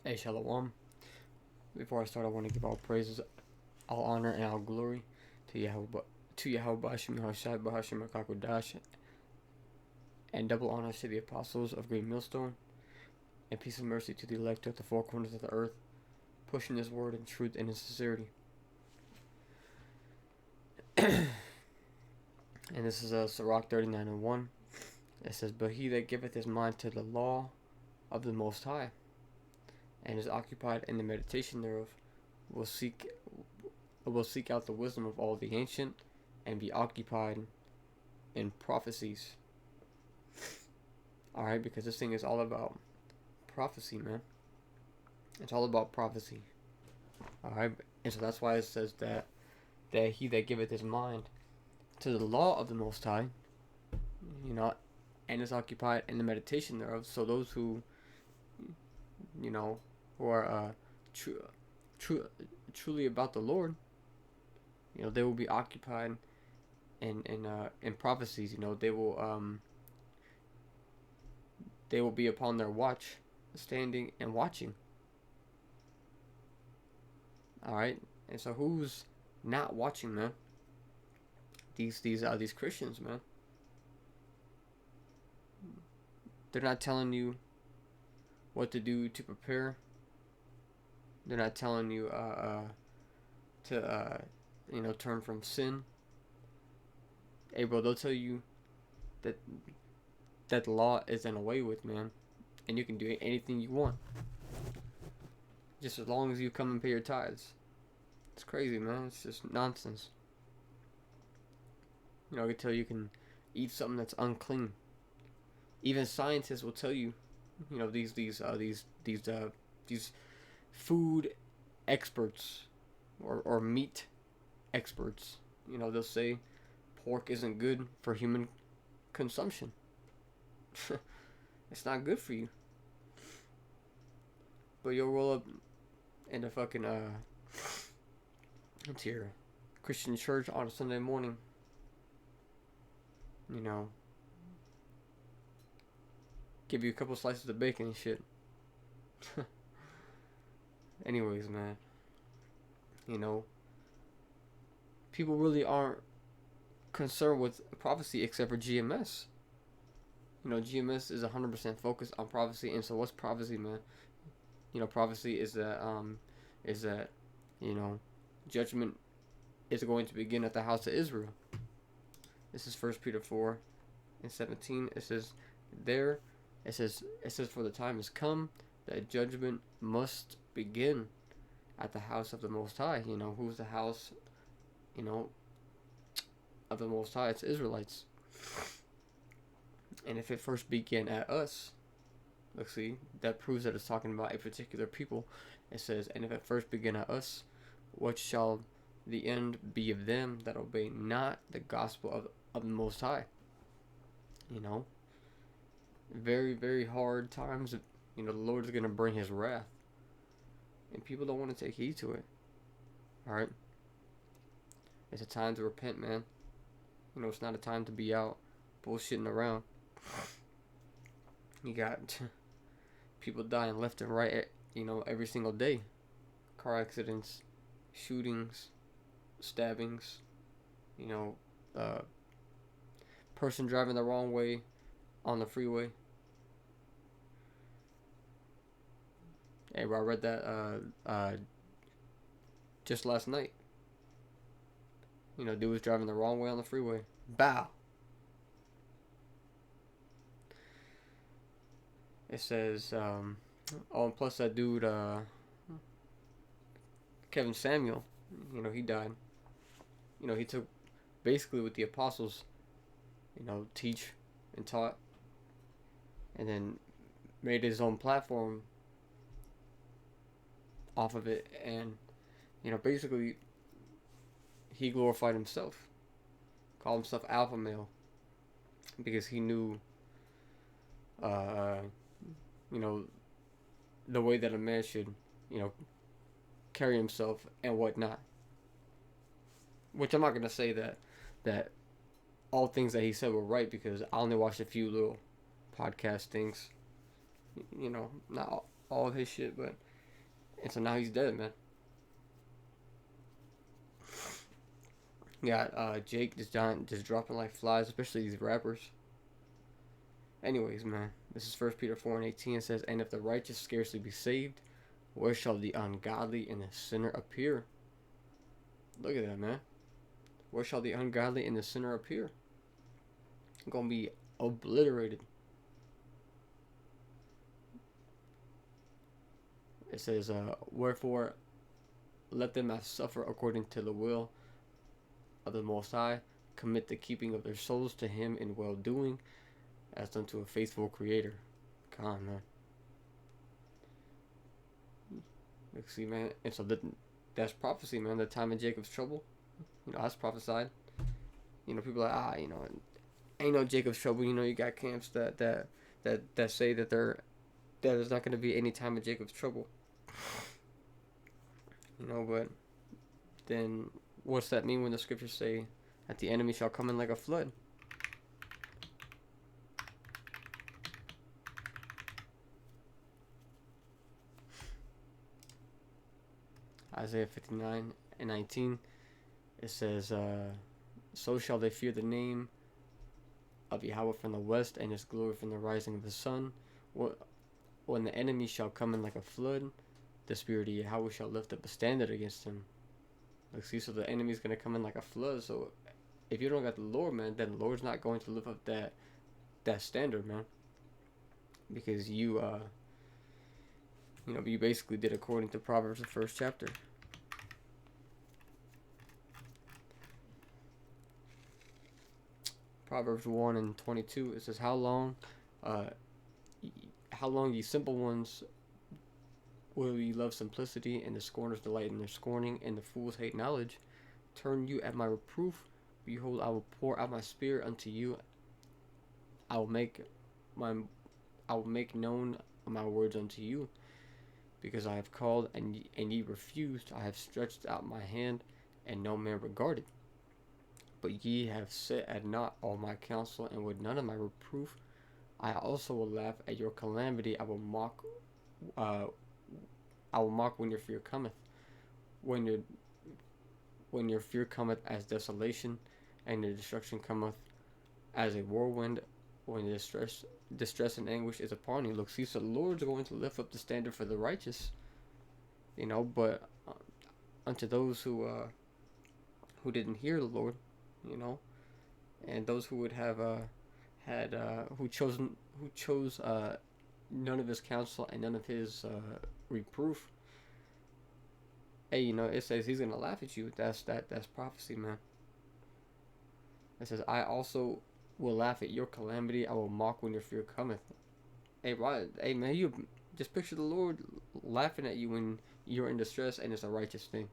Hey, Shalom. Before I start, I want to give all praises, all honor, and all glory to Yahweh, Bashim Hashai Bahashim Akakodash, and double honors to the apostles of Great Millstone, and peace and mercy to the elect at the four corners of the earth, pushing His word in truth and in sincerity. And this is Sirach 39:1. It says, "But he that giveth his mind to the law of the Most High, and is occupied in the meditation thereof, will seek out the wisdom of all the ancient, and be occupied in prophecies." Alright, because this thing is all about prophecy, man. It's all about prophecy. Alright, and so that's why it says that he that giveth his mind to the law of the Most High, and is occupied in the meditation thereof. So those who, who are truly about the Lord, they will be occupied in prophecies. They will be upon their watch, standing and watching. All right, and so who's not watching, man? These Christians, man. They're not telling you what to do to prepare. They're not telling you to turn from sin. Hey, bro, they'll tell you that the law is done away with, man, and you can do anything you want, just as long as you come and pay your tithes. It's crazy, man. It's just nonsense. I can tell you can eat something that's unclean. Even scientists will tell you, these food experts or meat experts, they'll say pork isn't good for human consumption. It's not good for you. But you'll roll up in a fucking it's your Christian church on a Sunday morning. Give you a couple slices of bacon and shit. Anyways, man. People really aren't concerned with prophecy except for GMS. GMS is 100% focused on prophecy. And so what's prophecy, man? Prophecy is that judgment is going to begin at the house of Israel. This is 1 Peter 4:17. It says for the time has come that judgment must begin at the house of the Most High. Who's the house, of the Most High? It's Israelites. And if it first began at us, let's see, that proves that it's talking about a particular people. It says, "And if it first began at us, what shall the end be of them that obey not the gospel of the Most High?" Very, very hard times. The Lord is going to bring His wrath. And people don't want to take heed to it. Alright? It's a time to repent, man. It's not a time to be out bullshitting around. You got people dying left and right, every single day. Car accidents, shootings, stabbings, person driving the wrong way on the freeway. Hey, bro, I read that just last night. Dude was driving the wrong way on the freeway. Bow. It says, and plus that dude, Kevin Samuel, he died. He took basically what the apostles, teach and taught, and then made his own platform off of it, and basically he glorified himself, called himself alpha male, because he knew the way that a man should carry himself and whatnot. Which I'm not gonna say that all things that he said were right, because I only watched a few little podcast things. Not all of his shit, but And so now he's dead, man. Yeah, Jake just dropping like flies, especially these rappers. Anyways, man, this is 1 Peter 4:18. It says, "And if the righteous scarcely be saved, where shall the ungodly and the sinner appear?" Look at that, man. Where shall the ungodly and the sinner appear? Gonna be obliterated. It says, "Wherefore let them that suffer according to the will of the Most High commit the keeping of their souls to Him in well doing, as unto a faithful Creator." Come on, man. Let's see, man. And so that's prophecy, man. The time of Jacob's trouble, that's prophesied. People are like, ain't no Jacob's trouble. You got camps that say that there's not going to be any time of Jacob's trouble. But then what's that mean when the scriptures say that the enemy shall come in like a flood? Isaiah 59:19, it says, "So shall they fear the name of Yahweh from the west, and His glory from the rising of the sun. When the enemy shall come in like a flood, the Spirit of Yahweh shall lift up a standard against him." Like, see, so the enemy's going to come in like a flood. So if you don't got the Lord, man, then the Lord's not going to lift up that standard, man. Because you basically did according to Proverbs, the 1st chapter. Proverbs 1:22, it says, How long, ye simple ones, will ye love simplicity, and the scorners delight in their scorning, and the fools hate knowledge? Turn you at my reproof. Behold, I will pour out my spirit unto you. I will make known my words unto you. Because I have called, and ye refused. I have stretched out my hand, and no man regarded. But ye have set at naught all my counsel, and with none of my reproof. I also will laugh at your calamity. I will mock when your fear cometh. When your fear cometh as desolation, and your destruction cometh as a whirlwind, when distress and anguish is upon you. Look, see, so the Lord's going to lift up the standard for the righteous. But unto those who didn't hear the Lord, and those who would have who chose none of His counsel and none of His reproof. Hey, it says He's gonna laugh at you. That's prophecy, man. It says, I also will laugh at your calamity. I will mock when your fear cometh. Hey, man, you just picture the Lord laughing at you when you're in distress, and it's a righteous thing.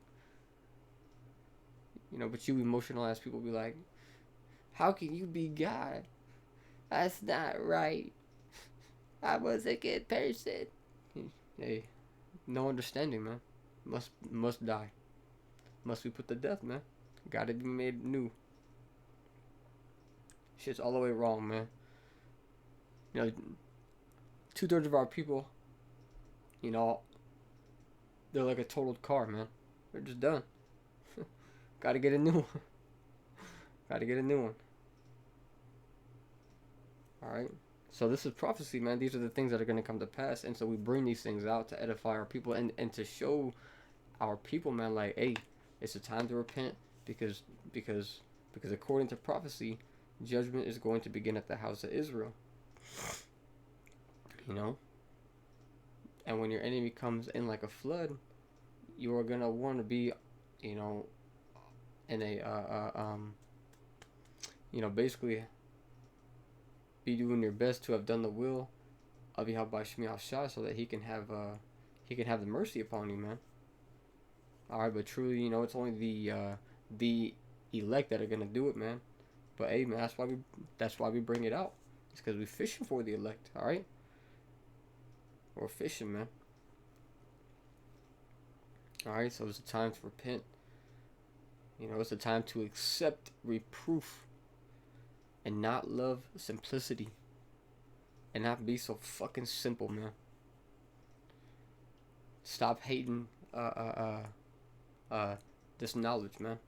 But you emotional ass people be like, how can you be God? That's not right. I was a good person. Hey, no understanding, man. Must die. Must be put to death, man. Gotta be made new. Shit's all the way wrong, man. 2/3 of our people, they're like a totaled car, man. They're just done. Gotta get a new one. Gotta get a new one. Alright? So this is prophecy, man. These are the things that are going to come to pass. And so we bring these things out to edify our people and to show our people, man, like, hey, it's a time to repent because according to prophecy, judgment is going to begin at the house of Israel. And when your enemy comes in like a flood, you are going to want to be, in a, basically be doing your best to have done the will of Yahweh Shemi Shai, so that he can have the mercy upon you, man. Alright, but truly, it's only the elect that are gonna do it, man. But hey, man, that's why we bring it out. It's because we're fishing for the elect, alright? We're fishing, man. Alright, so it's a time to repent. It's a time to accept reproof and not love simplicity and not be so fucking simple, man. Stop hating uh, this knowledge, man.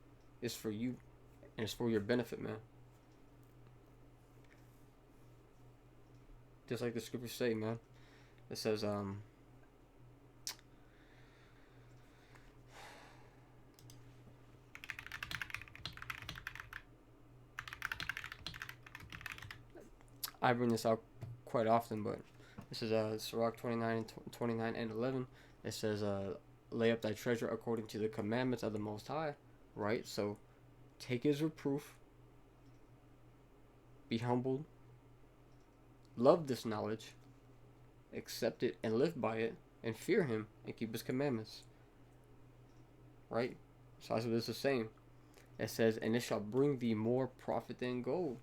It's for you, and it's for your benefit, man. Just like the scriptures say, man. It says, I bring this out quite often, but this is Sirach 29 and 11. It says, lay up thy treasure according to the commandments of the Most High, right? So take his reproof, be humbled, love this knowledge, accept it and live by it, and fear him and keep his commandments, right? So that's what this is saying. It says, and it shall bring thee more profit than gold.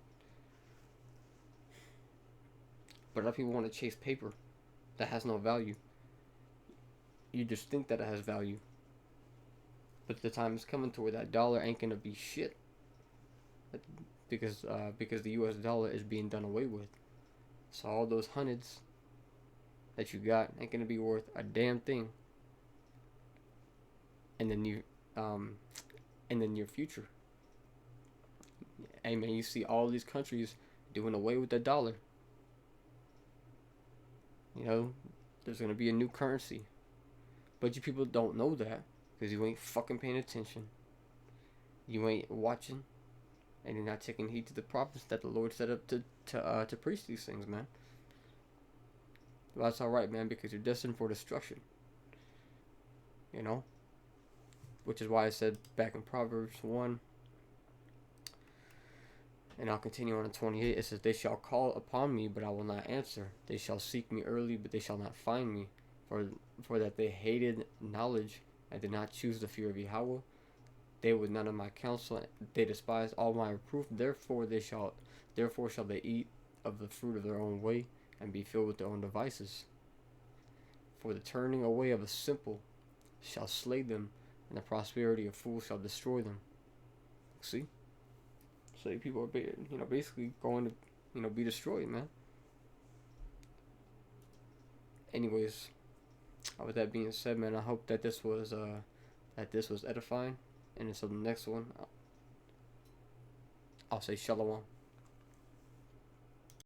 But a lot of people want to chase paper that has no value. You just think that it has value. But the time is coming to where that dollar ain't gonna be shit. Because the US dollar is being done away with. So all those hundreds that you got ain't gonna be worth a damn thing in the near future. Hey man, you see all these countries doing away with the dollar. You know, there's gonna be a new currency. But you people don't know that because you ain't fucking paying attention. You ain't watching, and you're not taking heed to the prophets that the Lord set up to preach these things, man. Well, that's all right, man, because you're destined for destruction. You know, which is why I said back in Proverbs 1, and I'll continue on in 28. It says, "They shall call upon me, but I will not answer. They shall seek me early, but they shall not find me. For that they hated knowledge and did not choose the fear of Yahweh. They would none of my counsel. They despised all my reproof. Therefore shall they eat of the fruit of their own way and be filled with their own devices. For the turning away of a simple shall slay them, and the prosperity of fools shall destroy them." See? So people are basically going to be destroyed, man. Anyways, with that being said, man, I hope that this was edifying. And until the next one, I'll say shalom.